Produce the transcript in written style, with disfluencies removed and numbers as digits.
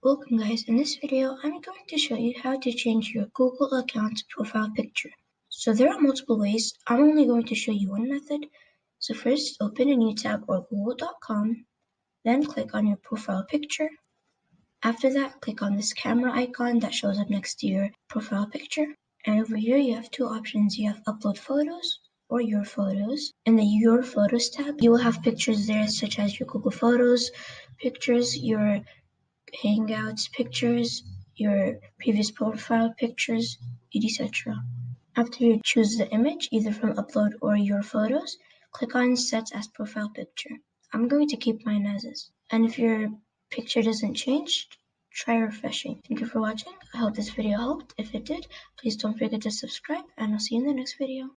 Welcome guys, in this video I'm going to show you how to change your Google account profile picture. So there are multiple ways, I'm only going to show you one method. So first open a new tab or google.com, then click on your profile picture. After that click on this camera icon that shows up next to your profile picture. And over here you have two options, you have upload photos or your photos. In the your photos tab you will have pictures there such as your Google Photos pictures, your Hangouts pictures, your previous profile pictures, etc. After you choose the image, either from Upload or Your Photos, click on Set as Profile Picture. I'm going to keep mine as is. And if your picture doesn't change, try refreshing. Thank you for watching. I hope this video helped. If it did, please don't forget to subscribe, and I'll see you in the next video.